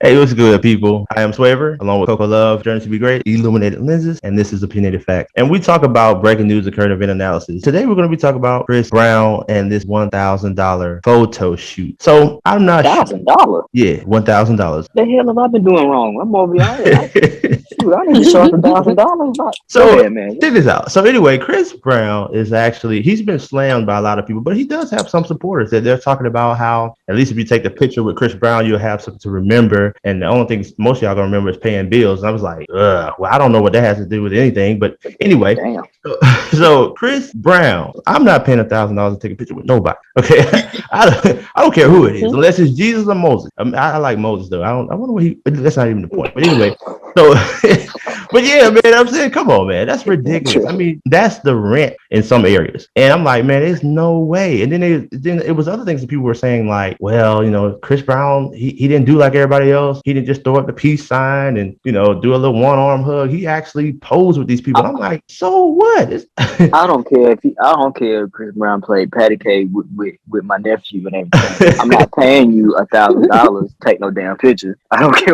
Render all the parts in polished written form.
Hey, what's good, people? I am Swaver, along with Coco Love, Journey to Be Great, Illuminated Lenses, and this is Opinionated Fact. And we talk about breaking news and current event analysis. Today, we're going to be talking about Chris Brown and this $1,000 photo shoot. So, I'm not sure. $1,000. Yeah, $1,000. The hell have I been doing wrong? I'm over here. Shoot, I need to charge $1,000. Go So ahead, man. check this out. So anyway, Chris Brown is actually he's been slammed by a lot of people, but he does have some supporters that they're talking about how at least if you take the picture with Chris Brown, you'll have something to remember. And the only thing most of y'all gonna remember is paying bills. And I was like, ugh, well, I don't know what that has to do with anything, but anyway. Damn. So Chris Brown, I'm not paying $1,000 to take a picture with nobody. Okay, I don't care who it is, unless it's Jesus or Moses. I like Moses though. I wonder what he. That's not even the point. But anyway, so. But yeah, man, I'm saying, come on, man, that's ridiculous. I mean, that's the rent in some areas, and I'm like, man, there's no way. And then it was other things that people were saying, like, well, Chris Brown, he didn't do like everybody else. He didn't just throw up the peace sign and do a little one arm hug. He actually posed with these people. I'm like, so what? I don't care if Chris Brown played patty cake with my nephew and everything. I'm not paying you $1,000 to take no damn picture. I don't care.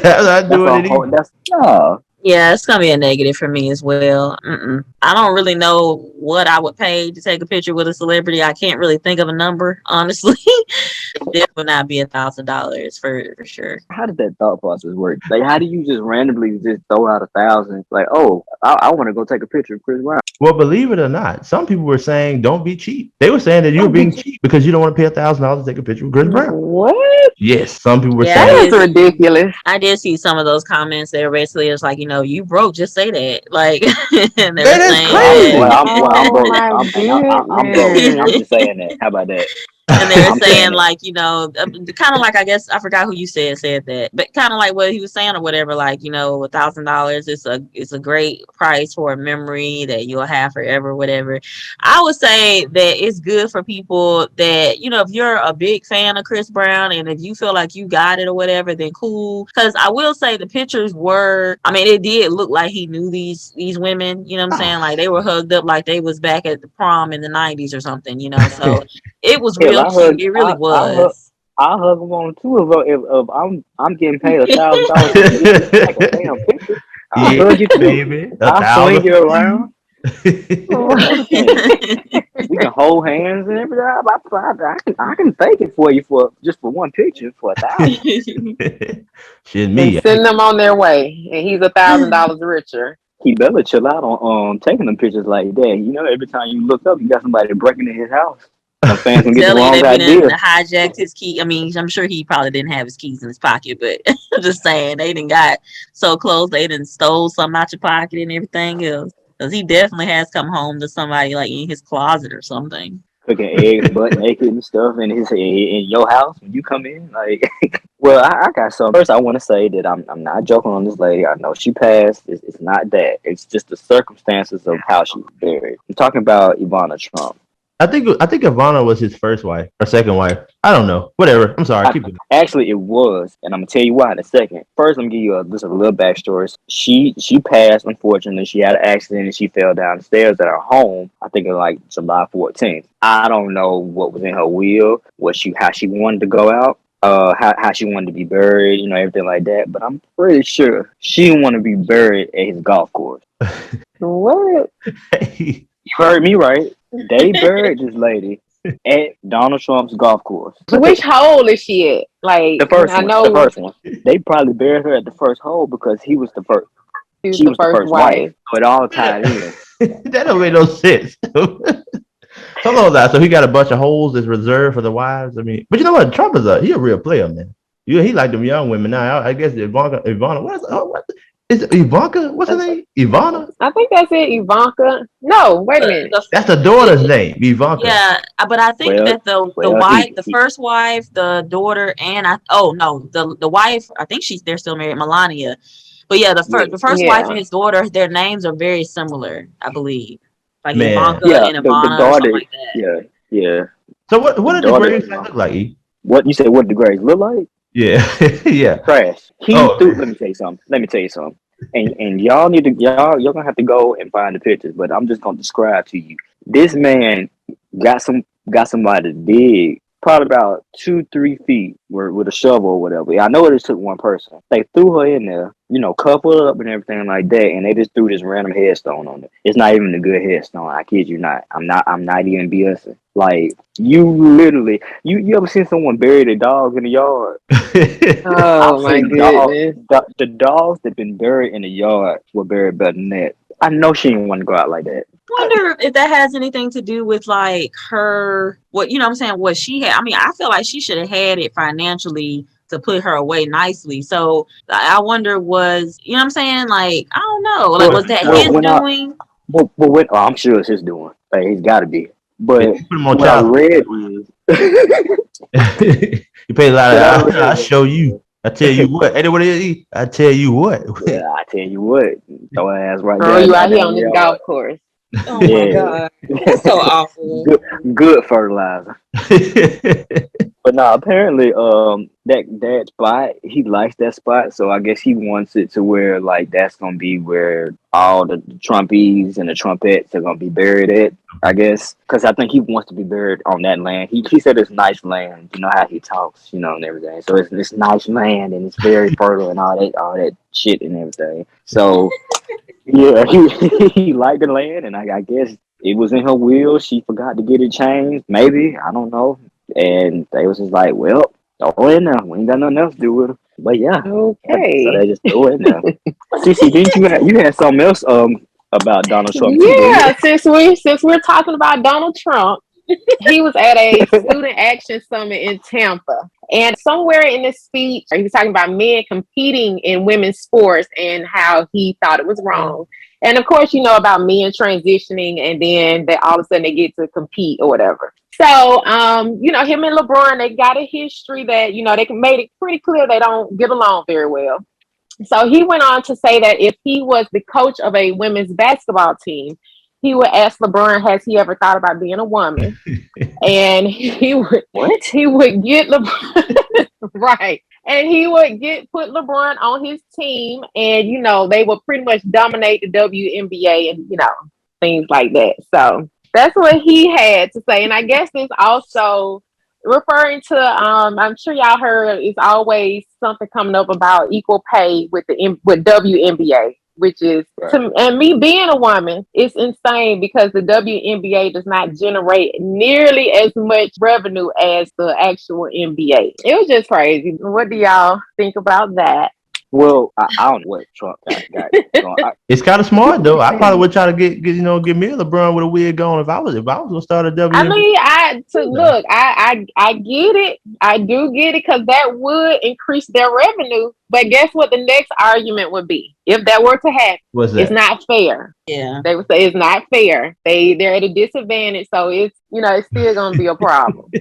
I'm not doing it either. No. Yeah, it's gonna be a negative for me as well. I don't really know what I would pay to take a picture with a celebrity. I can't really think of a number, honestly. It would not be $1,000 for sure. How did that thought process work? Like, how do you just randomly just throw out 1,000? Like, oh, I want to go take a picture of Chris Brown. Well, believe it or not, some people were saying don't be cheap. They were saying that you were being cheap because you don't want to pay $1,000 to take a picture with Chris Brown. What? Yes, some people were Yeah, saying That's ridiculous. I did see some of those comments. They were basically just like, you broke, just say that. Like, and they were That is saying, crazy. Well, I'm Oh broke. my I'm broke. goodness. I'm just saying that. How about that? and they were I'm saying saying it. like, kind of like, I guess I forgot who you said that, but kind of like what he was saying or whatever. Like, $1,000 it's a great price for a memory that you'll have forever, whatever. I would say that it's good for people that if you're a big fan of Chris Brown and if you feel like you got it or whatever, then cool. Because I will say the pictures were, I mean, it did look like he knew these women. You know what I'm saying? Like they were hugged up like they was back at the prom in the '90s or something. So it was Hell, real cute. It really was. I hug them on too if I'm getting paid $1,000 to take a damn picture. I yeah, hug you too. baby. I swing you around. $1,000. We can hold hands and everything. I can fake it for you for one picture for 1,000. Shit, And me. send them on their way, and he's $1,000 richer. He better chill out on taking them pictures like that. Every time you look up, you got somebody breaking in his house. Some fans can get the Telling you wrong they been idea. hijacked his key. I mean, I'm sure he probably didn't have his keys in his pocket, but I'm just saying they didn't got so close they didn't stole something out your pocket and everything else. Because he definitely has come home to somebody like in his closet or something. Cooking eggs, butt naked and stuff in your house when you come in. Like, well, I got some. First, I want to say that I'm not joking on this lady. I know she passed. It's not that. It's just the circumstances of how she was buried. I'm talking about Ivana Trump. I think Ivana was his first wife or second wife. I don't know. Whatever. I'm sorry. Keep it. Actually, it was, and I'm gonna tell you why in a second. First, I'm gonna give you just a little backstory. She passed. Unfortunately, she had an accident and she fell down the stairs at her home. I think it was like July 14th. I don't know what was in her will, how she wanted to go out, how she wanted to be buried, everything like that. But I'm pretty sure she didn't want to be buried at his golf course. What? You heard me right. They buried this lady at Donald Trump's golf course. Which hole is she at? Like, The first I one. know The first one. They probably buried her at the first hole because he was the first. she was the first wife. So it all tied in. That don't make no sense. Hold on, that. So he got a bunch of holes that's reserved for the wives. I mean, but you know what? Trump is he a real player, man. Yeah, he like them young women now. I guess Ivana. What is it? Ivanka? What's her name? Ivana? I think that's it, Ivanka. No, wait a minute. That's the daughter's name, Ivanka. Yeah, but I think Well, that the well, wife, the first wife, the daughter, and the wife. I think they're still married, Melania. But yeah, the first wife and his daughter, their names are very similar, I believe. Like Man. Ivanka Yeah, and the Ivana or daughter. something like that. Yeah. So what did the daughter- graves look like? E? What you say? What the grades look like? Yeah, yeah. Trash. Oh. Let me tell you something. And y'all y'all gonna have to go and find the pictures. But I'm just gonna describe to you. This man got somebody to dig probably about 2-3 feet with a shovel or whatever. I know it just took one person. They threw her in there, coupled up and everything like that, and they just threw this random headstone on it. It's not even a good headstone. I kid you not. I'm not even BSing. Like, you literally, you ever seen someone bury a dog in the yard? Oh my goodness. The dogs that been buried in the yard were buried better than that. I know she didn't want to go out like that. I wonder if that has anything to do with like her, what I'm saying, what she had. I mean, I feel like she should have had it financially to put her away nicely. So I wonder was, I'm saying, like, I don't know, like, was that his doing? I'm sure it's his doing. Like, he's got to be. But put him on what I read is you pay a lot of. I'll show you. I tell you what. Anyway, I tell you what. Yeah, I tell you what. Throw her ass right Throw there. you out here on this golf course. Oh my God, that's so awful. Good fertilizer. But no, apparently, that spot, he likes that spot, so I guess he wants it to where, like, that's gonna be where all the Trumpies and the trumpets are gonna be buried at, I guess, because I think he wants to be buried on that land. He said it's nice land, you know how he talks, and everything. So it's nice land and it's very fertile and all that shit and everything. So yeah, he liked the land, and I guess it was in her will. She forgot to get it changed, maybe, I don't know. And they was just like, well, throw it in there. We ain't got nothing else to do with it. But yeah. Okay. So they just threw it in there. Cece, didn't you had something else about Donald Trump? Yeah, since we're talking about Donald Trump, he was at a student action summit in Tampa. And somewhere in this speech, he was talking about men competing in women's sports and how he thought it was wrong. And of course, about men transitioning and then all of a sudden they get to compete or whatever. So, him and LeBron, they got a history that, they made it pretty clear they don't get along very well. So he went on to say that if he was the coach of a women's basketball team, he would ask LeBron, has he ever thought about being a woman? And he would get LeBron, right. And he would put LeBron on his team and, they would pretty much dominate the WNBA and, things like that. So that's what he had to say. And I guess it's also referring to, I'm sure y'all heard, it's always something coming up about equal pay with WNBA, which is, and me being a woman, it's insane because the WNBA does not generate nearly as much revenue as the actual NBA. It was just crazy. What do y'all think about that? Well, I don't know what Trump got going. It's kind of smart though. I probably would try to get me a LeBron with a wig on if I was gonna start a WNBA. I mean, I get it. I do get it because that would increase their revenue. But guess what? The next argument would be if that were to happen. What's that? It's not fair. Yeah, they would say it's not fair. They're at a disadvantage, so it's it's still gonna be a problem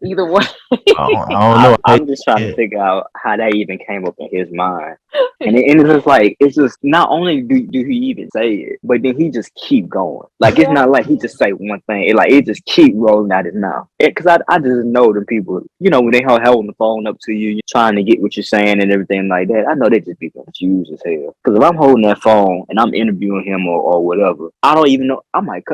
either way. I don't know. I'm just trying to figure out how that even came up in his mind, and it's just not only do he even say it, but then he just keep going. Like it's not like he just say one thing. It just keep rolling out his mouth. Because I just know the people, when they holding the phone up to you, you're trying to get what you're saying and everything like that. I know they just be confused as hell. Because if I'm holding that phone and I'm interviewing him or whatever, I don't even know. I might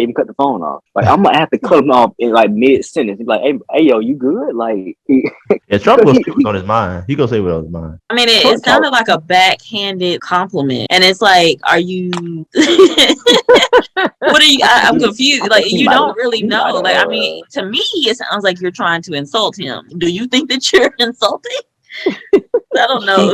even cut the phone off. Like I'm gonna have to cut him off in like mid sentence. Like, hey, yo, you good? Like, yeah, Trump gonna say what's on his mind. He gonna say what's on his mind. I mean, it sounded like a backhanded compliment, and it's like, are you? What are you? I'm confused. Like, you don't really know. Like, I mean, to me, it sounds like you're trying to insult him. Do you think that you're insulting? I don't know.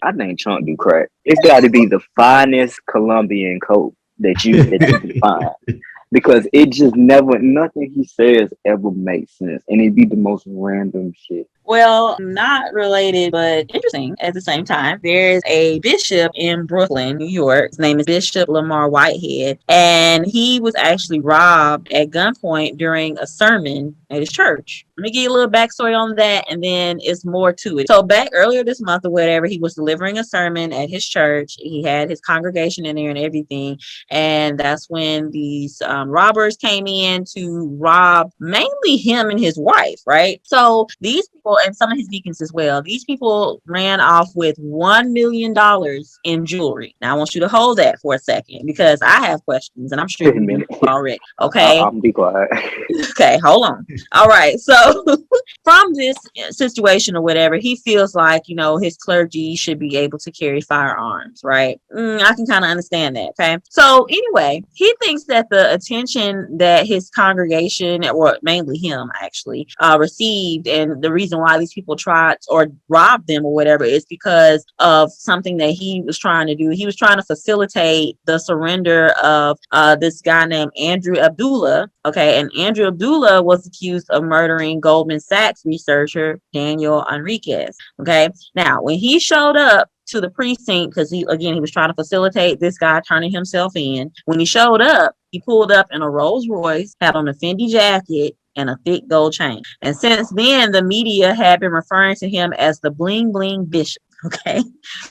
I think Trump do crack. It's got to be the finest Colombian coke that you can find. Because it just nothing he says ever makes sense. And it'd be the most random shit. Well, not related, but interesting at the same time. There's a bishop in Brooklyn, New York. His name is Bishop Lamar Whitehead. And he was actually robbed at gunpoint during a sermon at his church. Let me give you a little backstory on that, and then it's more to it. So back earlier this month or whatever, he was delivering a sermon at his church. He had his congregation in there and everything. And that's when these robbers came in to rob mainly him and his wife, right? So these people, and some of his deacons as well, these people ran off with $1 million in jewelry. Now I want you to hold that for a second because I have questions and I'm sure you already. Okay. I'll be quiet. Okay, hold on. All right. So from this situation or whatever, he feels like, his clergy should be able to carry firearms, right? I can kind of understand that. Okay. So anyway, he thinks that the attention that his congregation, or mainly him actually, received, and the reason why these people tried or robbed them or whatever is because of something that he was trying to do. He was trying to facilitate the surrender of this guy named Andrew Abdullah. Okay. And Andrew Abdullah was accused of murdering Goldman Sachs researcher Daniel Enriquez. Okay. Now, when he showed up to the precinct, because he was trying to facilitate this guy turning himself in. When he showed up, he pulled up in a Rolls Royce, had on a Fendi jacket, and a thick gold chain. And since then, the media had been referring to him as the bling bling bishop. Okay.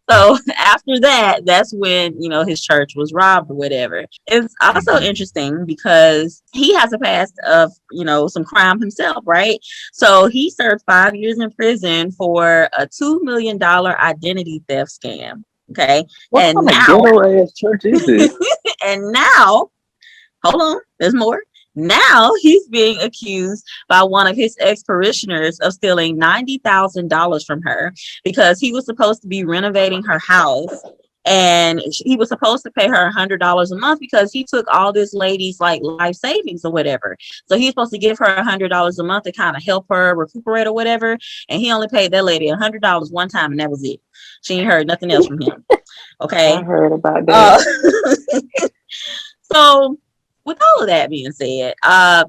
So after that, that's when, his church was robbed or whatever. It's also interesting because he has a past of, some crime himself, right? So he served 5 years in prison for a $2 million identity theft scam. Okay. What kind of ghetto ass church is this? And now, hold on, there's more. Now he's being accused by one of his ex-parishioners of stealing $90,000 from her because he was supposed to be renovating her house, and he was supposed to pay her $100 a month because he took all this lady's like life savings or whatever. So he's supposed to give her $100 a month to kind of help her recuperate or whatever. And he only paid that lady $100 one time, and that was it. She ain't heard nothing else from him. Okay. I heard about that. So with all of that being said,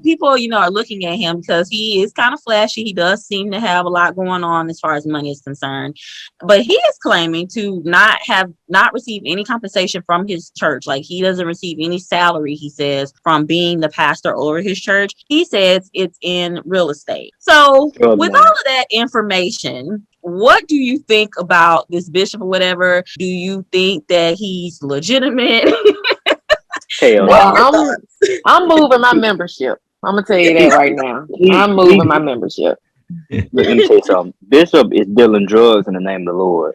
people, are looking at him because he is kind of flashy. He does seem to have a lot going on as far as money is concerned, but he is claiming to not receive any compensation from his church. Like, he doesn't receive any salary, he says, from being the pastor over his church. He says it's in real estate. So with all of that information, what do you think about this bishop or whatever? Do you think that he's legitimate? Well, I'm moving my membership. I'm gonna tell you that right now. I'm moving my membership. Let me tell you something. Bishop is dealing drugs in the name of the Lord.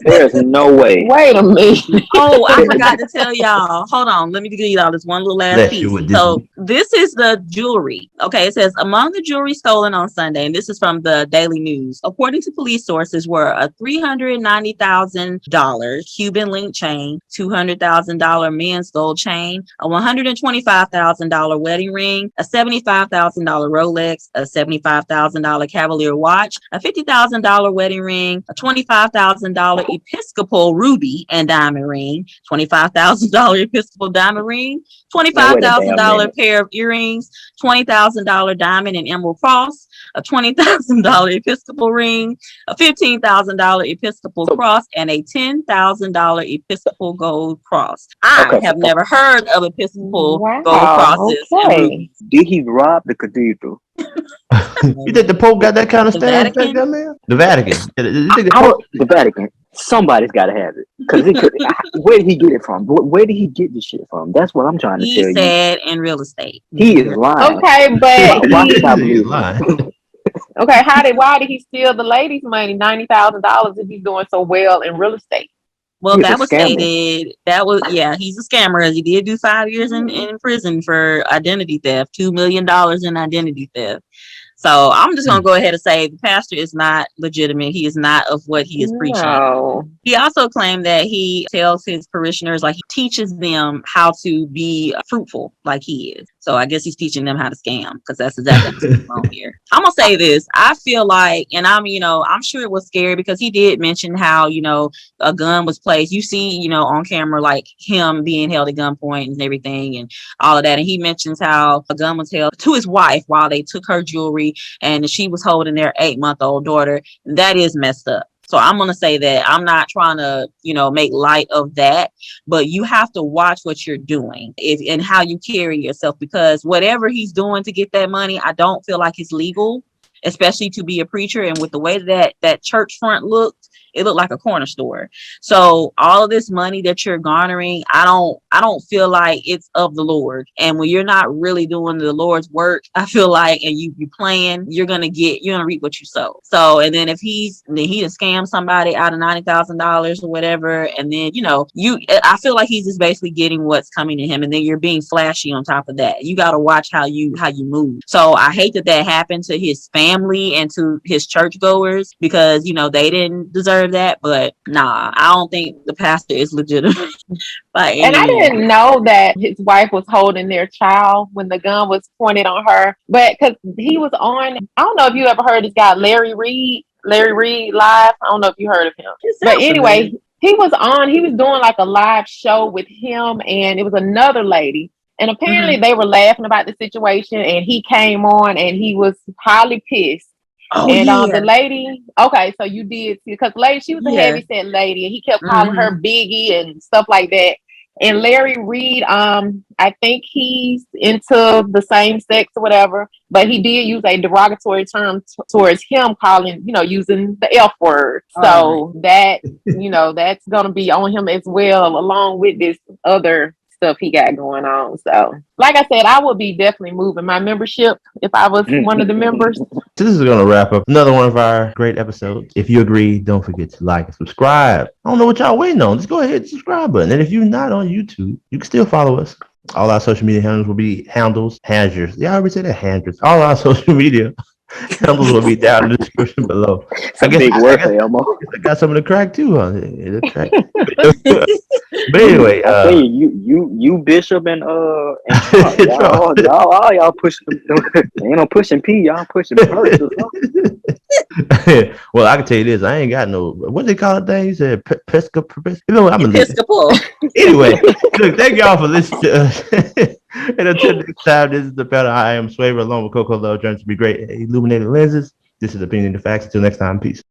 There's no way. Wait a minute. Oh, I forgot to tell y'all. Hold on. Let me give y'all this one little last piece. So this is the jewelry. Okay. It says among the jewelry stolen on Sunday, and this is from the Daily News, according to police sources, were a $390,000 Cuban link chain, $200,000 men's gold chain, a $125,000 wedding ring, a $75,000 Rolex, a $75,000 Cavalier watch, a $50,000 wedding ring, a $25,000 Episcopal ruby and diamond ring, $25,000 Episcopal diamond ring, $25,000 pair of earrings, $20,000 diamond and emerald cross, a $20,000 Episcopal ring, a $15,000 Episcopal cross, and a $10,000 Episcopal gold cross. I have never heard of Episcopal gold crosses. Okay. Did he rob the cathedral? You think the Pope got that kind of status back there, man? The Vatican. The Vatican. Somebody's got to have it. Because where did he get it from? Where did he get this shit from? That's what I'm trying to tell you. He said in real estate. He is lying. Okay, but why should I believe lying? Okay, why did he steal the lady's money, $90,000, if he's doing so well in real estate? Well, that was stated. He's a scammer, as he did do 5 years in prison for identity theft, $2 million in identity theft. So I'm just going to go ahead and say the pastor is not legitimate. He is not of what he is preaching. No. He also claimed that he tells his parishioners, like, he teaches them how to be fruitful like he is. So I guess he's teaching them how to scam, because that's exactly what's going on here. I'm going to say this. I feel like, and I'm sure it was scary because he did mention how, a gun was placed. You see, on camera, like him being held at gunpoint and everything and all of that. And he mentions how a gun was held to his wife while they took her jewelry and she was holding their 8-month-old daughter. That is messed up. So I'm going to say that I'm not trying to, make light of that, but you have to watch what you're doing and how you carry yourself, because whatever he's doing to get that money, I don't feel like it's legal, especially to be a preacher. And with the way that church front looked, it looked like a corner store. So all of this money that you're garnering, I don't feel like it's of the Lord. And when you're not really doing the Lord's work, I feel like, and you playing, you're gonna reap what you sow. So, and then if he done scammed somebody out of $90,000 or whatever, and then I feel like he's just basically getting what's coming to him, and then you're being flashy on top of that. You got to watch how you move. So I hate that happened to his family and to his churchgoers, because they didn't deserve that. But nah, I don't think the pastor is legitimate. And I didn't know that his wife was holding their child when the gun was pointed on her. But because he was on, I don't know if you ever heard this guy, Larry Reed live. I don't know if you heard of him. But anyway, he was doing like a live show with him, and it was another lady. And apparently they were laughing about the situation, and he came on and he was highly pissed. Oh, and the lady, okay, so you did see, because lady, she was a heavy set lady, and he kept calling her Biggie and stuff like that. And Larry Reed, I think he's into the same sex or whatever, but he did use a derogatory term towards him, using the F word. So that, that's going to be on him as well, along with this other stuff he got going on. So like I said, I would be definitely moving my membership if I was one of the members. This is going to wrap up another one of our great episodes. If you agree, don't forget to like and subscribe. I don't know what y'all waiting on. Just go ahead and subscribe button. And if you're not on YouTube, you can still follow us. All our social media handles will be handles. Yeah, I already said that, handles. All our social media handles will be down in the description below. I got some of the crack too, huh? But anyway, you Bishop and y'all pushing ain't no pushing P, y'all pushing purse. Well, I can tell you this, I ain't got no, what they call it thing? You said Episcopal. Anyway, look, thank y'all for listening to us. And until next time, this is the Better. I am Swaver, along with Coco Love, trying to be great. Illuminated lenses. This is Opinion and Facts. Until next time, peace.